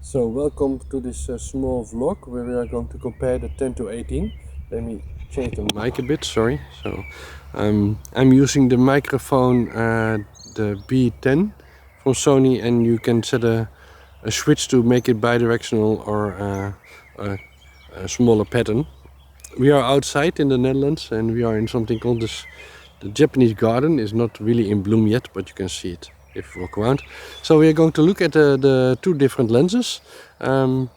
So welcome to this small vlog where we are going to compare the 10 to 18. Let me change the mic a bit, sorry. So I'm using the microphone, the B10 from Sony, and you can set a switch to make it bidirectional or a smaller pattern. We are outside in the Netherlands and we are in something called the Japanese garden. It's not really in bloom yet, but you can see it if you walk around. So we are going to look at the two different lenses. And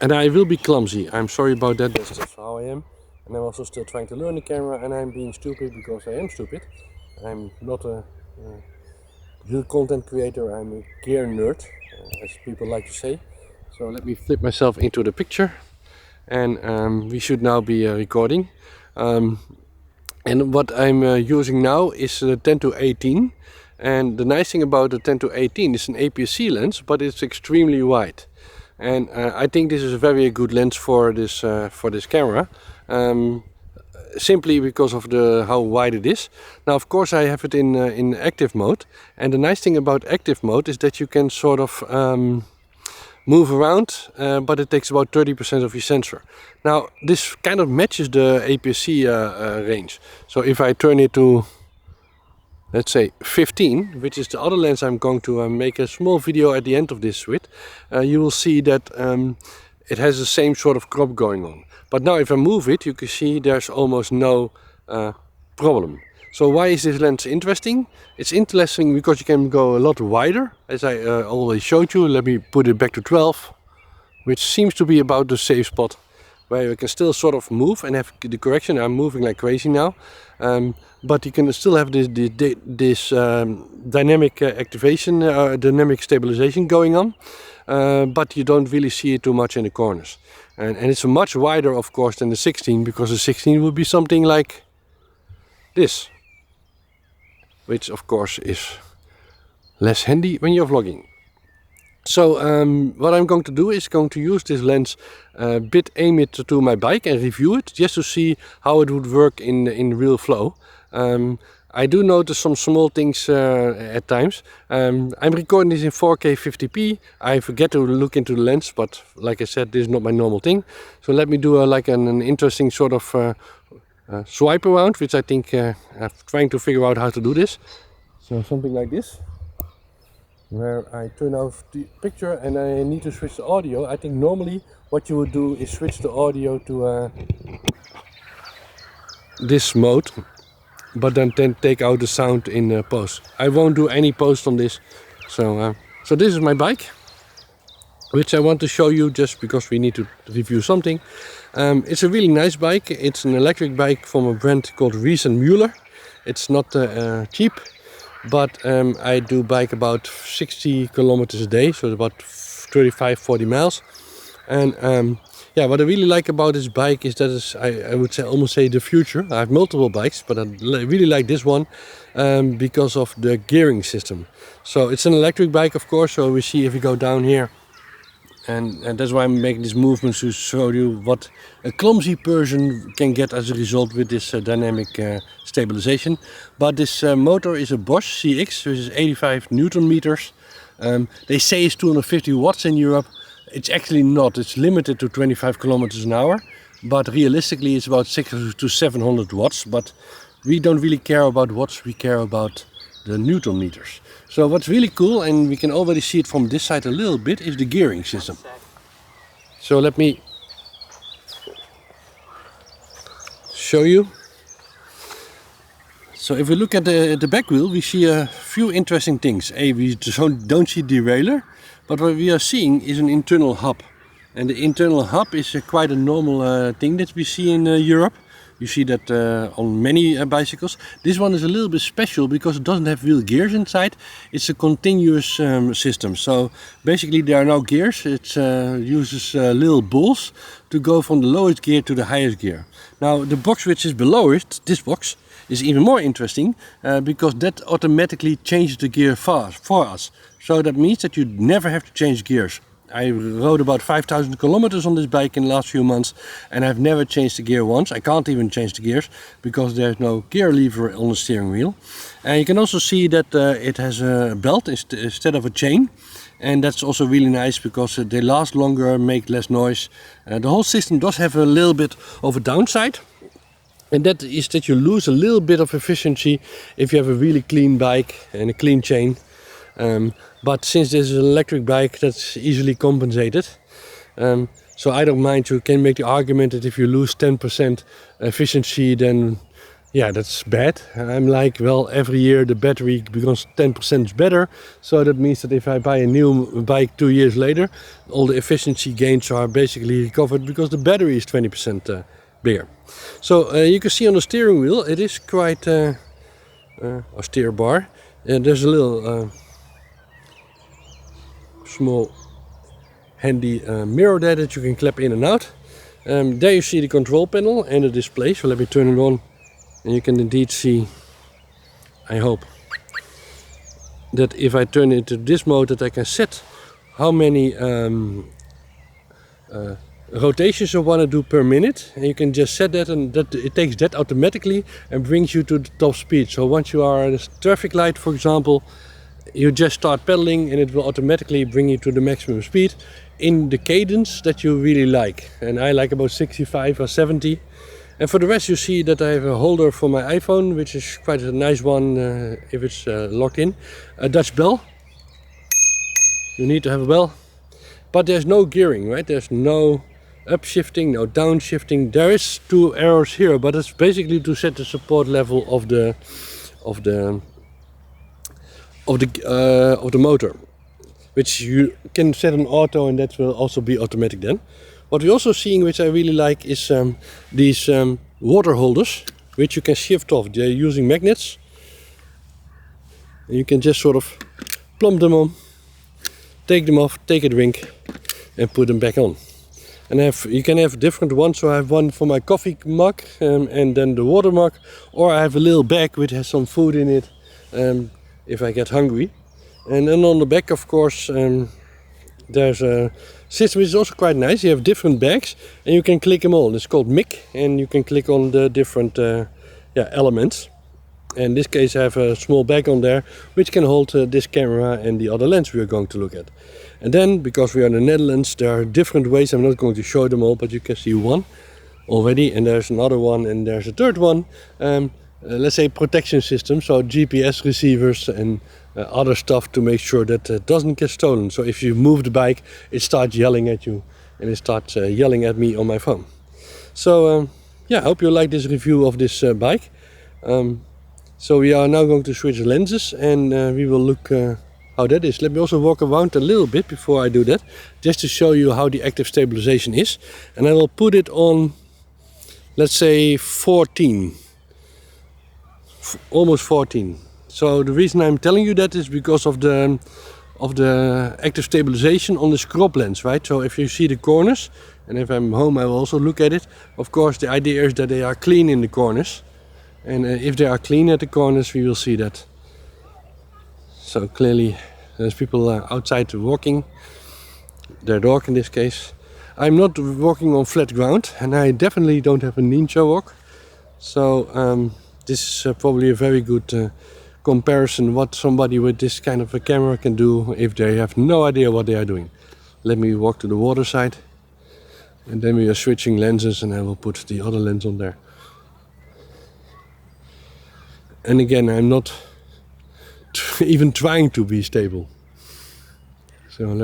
I will be clumsy. I'm sorry about that. That's just how I am. And I'm also still trying to learn the camera, and I'm being stupid because I am stupid. I'm not a real content creator. I'm a gear nerd, as people like to say. So let me flip myself into the picture, and we should now be recording. And what I'm using now is the 10 to 18. And the nice thing about the 10 to 18 is an APS-C lens, but it's extremely wide. And I think this is a very good lens for this camera, simply because of how wide it is. Now, of course, I have it in active mode, and the nice thing about active mode is that you can sort of move around, but it takes about 30% of your sensor. Now, this kind of matches the APS-C range. So if I turn it to, let's say, 15, which is the other lens I'm going to make a small video at the end of this with, you will see that it has the same sort of crop going on. But now if I move it, you can see there's almost no problem. So why is this lens interesting? It's interesting because you can go a lot wider, as I already showed you. Let me put it back to 12, which seems to be about the safe spot, where you can still sort of move and have the correction. I'm moving like crazy now, but you can still have this dynamic activation, dynamic stabilization going on, but you don't really see it too much in the corners. And it's much wider, of course, than the 16, because the 16 would be something like this, which of course is less handy when you're vlogging. So what I'm going to do is going to use this lens, aim it to my bike and review it, just to see how it would work in real flow. I do notice some small things at times. I'm recording this in 4K 50p. I forget to look into the lens, but like I said, this is not my normal thing. So let me do an interesting sort of swipe around, which I think I'm trying to figure out how to do this. So something like this, where I turn off the picture and I need to switch the audio. I think normally what you would do is switch the audio to this mode, but then take out the sound in post. I won't do any post on this. So this is my bike, which I want to show you just because we need to review something. It's a really nice bike. It's an electric bike from a brand called Müller. It's not cheap, but I do bike about 60 kilometers a day, so about 35-40 miles. And yeah, what I really like about this bike is that it's, I would say, almost say the future. I have multiple bikes, but I really like this one because of the gearing system. So it's an electric bike, of course. So we see if we go down here, and that's why I'm making this movement to show you what a clumsy person can get as a result with this dynamic stabilization. But this motor is a Bosch CX, which is 85 Newton meters. They say it's 250 watts in Europe. It's actually not. It's limited to 25 kilometers an hour, but realistically it's about 600 to 700 watts. But we don't really care about watts, we care about the Newton meters. So what's really cool, and we can already see it from this side a little bit, is the gearing system. So let me show you. So if we look at the back wheel, we see a few interesting things. We don't see derailleur, but what we are seeing is an internal hub. And the internal hub is quite a normal thing that we see in Europe. You see that on many bicycles. This one is a little bit special because it doesn't have real gears inside. It's a continuous system. So basically there are no gears. It uses little balls to go from the lowest gear to the highest gear. Now the box which is below it, this box, is even more interesting because that automatically changes the gear for us. So that means that you never have to change gears. I rode about 5,000 kilometers on this bike in the last few months, and I've never changed the gear once. I can't even change the gears because there's no gear lever on the steering wheel. And you can also see that it has a belt instead of a chain. and that's also really nice because they last longer, make less noise. The whole system does have a little bit of a downside, and that is that you lose a little bit of efficiency if you have a really clean bike and a clean chain. But since this is an electric bike, that's easily compensated. So I don't mind. You can make the argument that if you lose 10% efficiency, then yeah, that's bad. I'm like, well, every year the battery becomes 10% better. So that means that if I buy a new bike 2 years later, all the efficiency gains are basically recovered because the battery is 20% bigger. So you can see on the steering wheel, it is quite a steer bar. And there's a little small handy mirror there that you can clap in and out. There you see the control panel and the display. So let me turn it on. And you can indeed see, I hope, that if I turn it into this mode, that I can set how many rotations I want to do per minute. And you can just set that, and that it takes that automatically and brings you to the top speed. So once you are at a traffic light, for example, you just start pedaling and it will automatically bring you to the maximum speed in the cadence that you really like. And I like about 65 or 70. And for the rest, you see that I have a holder for my iPhone, which is quite a nice one if it's locked in. A Dutch bell. You need to have a bell. But there's no gearing, right? There's no upshifting, no downshifting. There is 2 arrows here, but it's basically to set the support level of the motor, which you can set on auto, and that will also be automatic then. What we're also seeing, which I really like, is these water holders, which you can shift off. They're using magnets. And you can just sort of plump them on, take them off, take a drink, and put them back on. And you can have different ones. So I have one for my coffee mug, and then the water mug. Or I have a little bag which has some food in it, if I get hungry. And then on the back, of course, there's a system which is also quite nice. You have different bags and you can click them all. It's called MIC, and you can click on the different elements. In this case I have a small bag on there which can hold this camera and the other lens we are going to look at. And then, because we are in the Netherlands, there are different ways. I'm not going to show them all, but you can see one already, and there's another one, and there's a third one. Let's say protection system, so GPS receivers and other stuff to make sure that it doesn't get stolen. So if you move the bike, it starts yelling at you, and it starts yelling at me on my phone. So yeah, I hope you like this review of this bike. So we are now going to switch lenses, and we will look how that is. Let me also walk around a little bit before I do that, just to show you how the active stabilization is. And I will put it on, let's say 14. Almost 14. So the reason I'm telling you that is because of the active stabilization on this crop lens, right? So if you see the corners, and if I'm home I will also look at it. Of course the idea is that they are clean in the corners, and if they are clean at the corners we will see that. So clearly there's people outside walking their dog in this case. I'm not walking on flat ground, and I definitely don't have a ninja walk. So this is probably a very good comparison what somebody with this kind of a camera can do if they have no idea what they are doing. Let me walk to the water side, and then we are switching lenses, and I will put the other lens on there. And again, I'm not even trying to be stable. So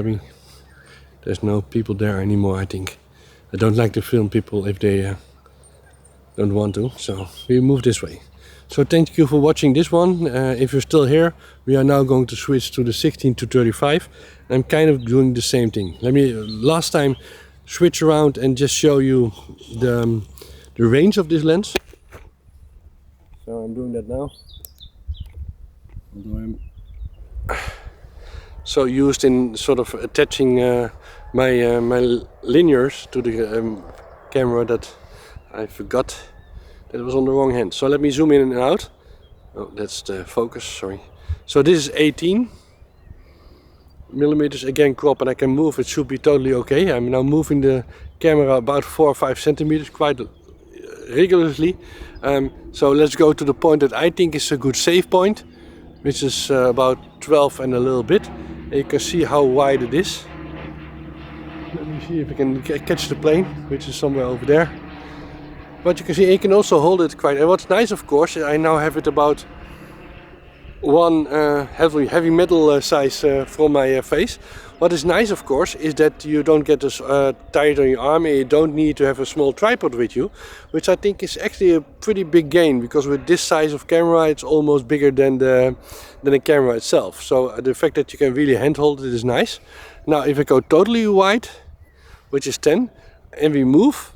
there's no people there anymore, I think. I don't like to film people if they don't want to, so we move this way. So thank you for watching this one. If you're still here, we are now going to switch to the 16-35. I'm kind of doing the same thing. Let me last time switch around and just show you the range of this lens. So I'm doing that now. So used in sort of attaching my linears to the camera, that I forgot that it was on the wrong hand. So let me zoom in and out. Oh, that's the focus, sorry. So this is 18 millimeters, again crop, and I can move, it should be totally okay. I'm now moving the camera about 4 or 5 centimeters quite rigorously. So let's go to the point that I think is a good save point, which is about 12 and a little bit. and you can see how wide it is. Let me see if I can catch the plane, which is somewhere over there. But you can see you can also hold it quite. And what's nice, of course, I now have it about one heavy metal size from my face. What is nice, of course, is that you don't get this tired on your arm, and you don't need to have a small tripod with you, which I think is actually a pretty big gain, because with this size of camera it's almost bigger than the camera itself. So the fact that you can really handhold it is nice. Now if I go totally wide, which is 10, and we move,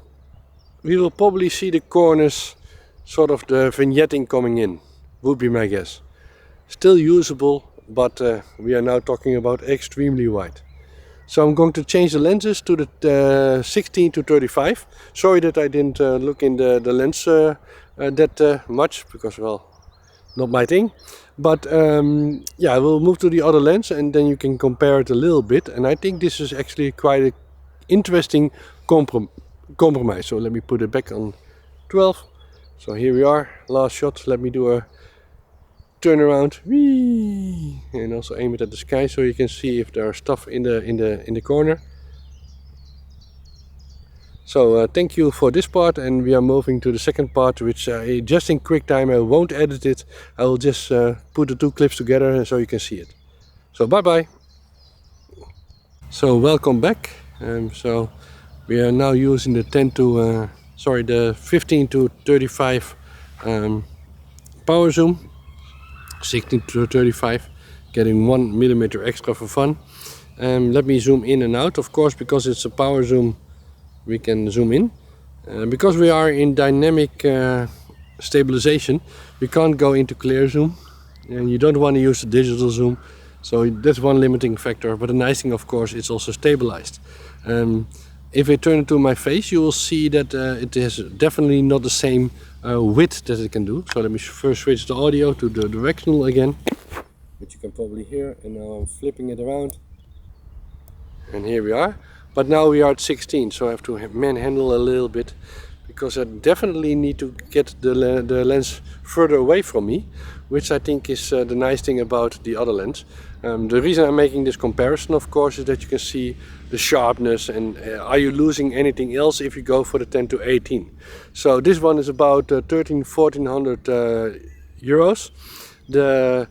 we will probably see the corners, sort of the vignetting coming in, would be my guess. Still usable, but we are now talking about extremely wide. So I'm going to change the lenses to the 16 to 35. Sorry that I didn't look in the lens that much, because, well, not my thing. But yeah, we'll move to the other lens and then you can compare it a little bit. And I think this is actually quite an interesting compromise. So let me put it back on 12. So here we are, last shot. Let me do a turn around, whee, and also aim it at the sky so you can see if there are stuff in the corner. So thank you for this part, and we are moving to the second part, which just in quick time, I won't edit it. I will just put the two clips together so you can see it. So bye bye. So welcome back. So we are now using the 15 to 35 power zoom. 16 to 35, getting 1 millimeter extra for fun. Let me zoom in and out. Of course, because it's a power zoom, we can zoom in. Because we are in dynamic stabilization, we can't go into clear zoom, and you don't want to use the digital zoom, so that's one limiting factor. But the nice thing, of course, it's also stabilized. If I turn it to my face, you will see that it is definitely not the same width that it can do. So let me first switch the audio to the directional again, which you can probably hear, and now I'm flipping it around, and here we are. But now we are at 16, so I have to manhandle a little bit, because I definitely need to get the lens further away from me, which I think is the nice thing about the other lens. The reason I'm making this comparison, of course, is that you can see the sharpness, and are you losing anything else if you go for the 10 to 18. So this one is about 1400 euros. The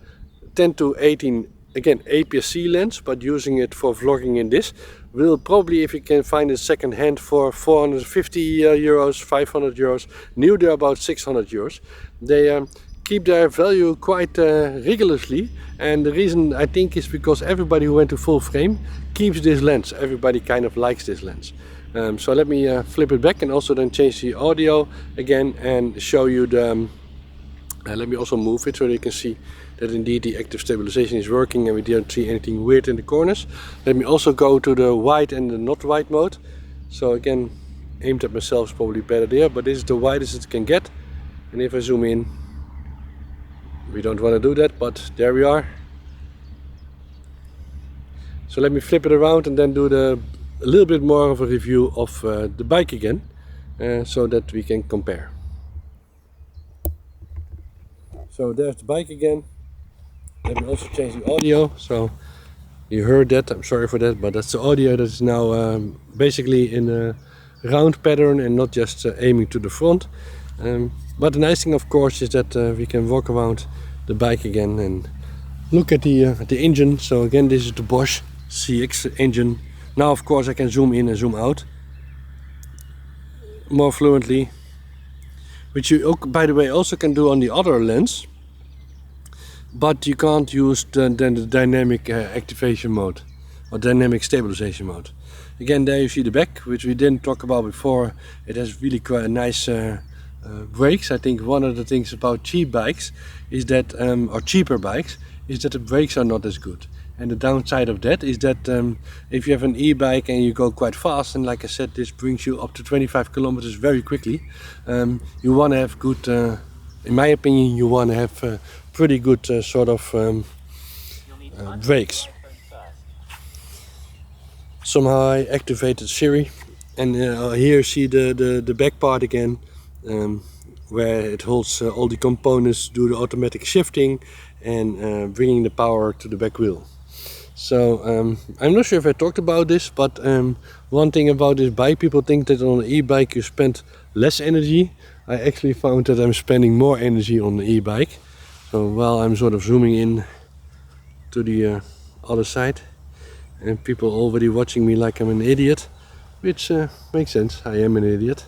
10 to 18, again, APS-C lens, but using it for vlogging in this, will probably, if you can find it second hand, for 450 euros, 500 euros. New, they're about 600 euros. They keep their value quite rigorously, and the reason I think is because everybody who went to full frame keeps this lens. Everybody kind of likes this lens. So let me flip it back and also then change the audio again and show you the let me also move it so that you can see that indeed the active stabilization is working and we don't see anything weird in the corners. Let me also go to the wide and the not wide mode. So again, aimed at myself is probably better there, but this is the widest it can get. And if I zoom in, we don't want to do that, but there we are. So let me flip it around and then do a little bit more of a review of the bike again, so that we can compare. So there's the bike again. Let me also change the audio. So you heard that, I'm sorry for that, but that's the audio that is now basically in a round pattern and not just aiming to the front. But the nice thing, of course, is that we can walk around the bike again and look at the engine. So again, this is the Bosch CX engine. Now, of course, I can zoom in and zoom out more fluently, which you, by the way, also can do on the other lens. But you can't use the dynamic activation mode or dynamic stabilization mode. Again, there you see the back, which we didn't talk about before. It has really quite nice brakes. I think one of the things about cheap bikes is that, or cheaper bikes, is that the brakes are not as good. And the downside of that is that if you have an e-bike and you go quite fast, and like I said, this brings you up to 25 kilometers very quickly, you want to have good, in my opinion, you want to have pretty good sort of brakes. Somehow I activated Siri, and here you see the back part again, where it holds all the components, do the automatic shifting and bringing the power to the back wheel. So I'm not sure if I talked about this, but one thing about this bike, people think that on an e-bike you spend less energy. I actually found that I'm spending more energy on the e-bike. So while I'm sort of zooming in to the other side, and people already watching me like I'm an idiot, which makes sense, I am an idiot.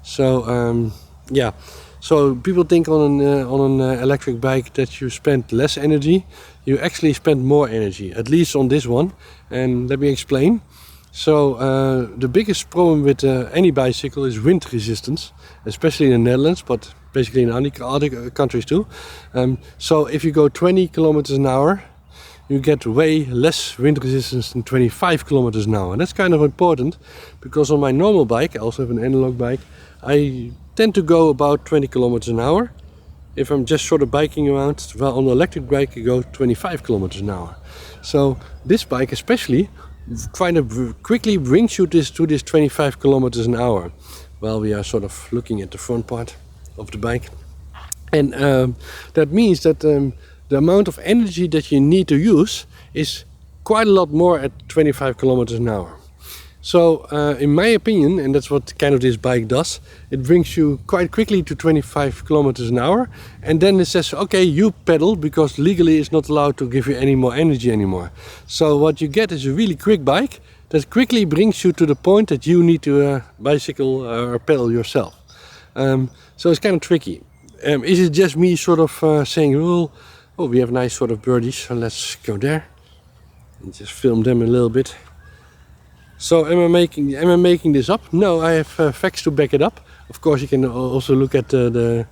So yeah, so people think on an electric bike that you spend less energy. You actually spend more energy, at least on this one, and let me explain. So the biggest problem with any bicycle is wind resistance, especially in the Netherlands, but basically in other countries too. So if you go 20 kilometers an hour, you get way less wind resistance than 25 kilometers an hour. And that's kind of important, because on my normal bike, I also have an analog bike, I tend to go about 20 kilometers an hour. If I'm just sort of biking around, while on the electric bike I go 25 kilometers an hour. So this bike especially kind of quickly brings you to this 25 kilometers an hour. While we are sort of looking at the front part of the bike. And that means that the amount of energy that you need to use is quite a lot more at 25 kilometers an hour. So in my opinion, and that's what kind of this bike does, it brings you quite quickly to 25 kilometers an hour, and then it says, okay, you pedal, because legally it's not allowed to give you any more energy anymore. So what you get is a really quick bike that quickly brings you to the point that you need to bicycle or pedal yourself. So it's kind of tricky. Is it just me sort of saying, oh, we have nice sort of birdies, so let's go there and just film them a little bit. So am I making this up? No, I have facts to back it up. Of course, you can also look at the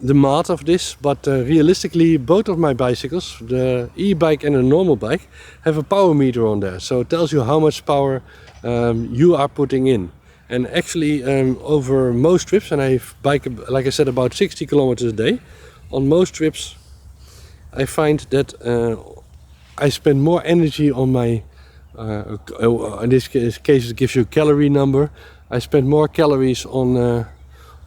math of this, but realistically, both of my bicycles, the e-bike and the normal bike, have a power meter on there. So it tells you how much power you are putting in. And actually, over most trips, and I bike, like I said, about 60 kilometers a day, on most trips, I find that I spend more energy on my in this case it gives you a calorie number. I spend more calories on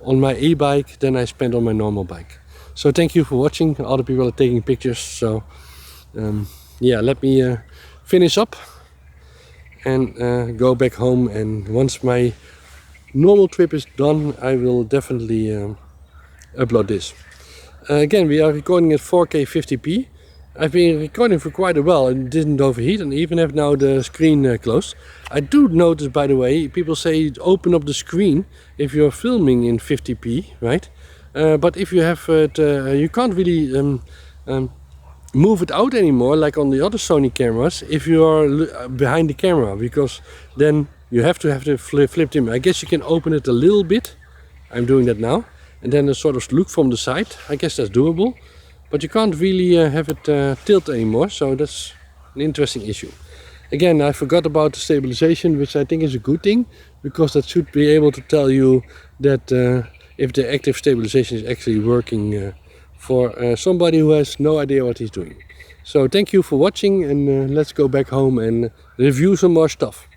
my e-bike than I spend on my normal bike. So thank you for watching. Other people are taking pictures, so yeah, let me finish up and go back home, and once my normal trip is done I will definitely upload this. Again, we are recording at 4K 50p. I've been recording for quite a while and didn't overheat, and even have now the screen closed. I do notice, by the way, people say open up the screen if you're filming in 50p, right? But if you have it, you can't really move it out anymore like on the other Sony cameras if you are behind the camera, because then you have to flip image. I guess you can open it a little bit. I'm doing that now. And then sort of look from the side. I guess that's doable. But you can't really have it tilt anymore, so that's an interesting issue. Again, I forgot about the stabilization, which I think is a good thing, because that should be able to tell you that if the active stabilization is actually working for somebody who has no idea what he's doing. So thank you for watching, and let's go back home and review some more stuff.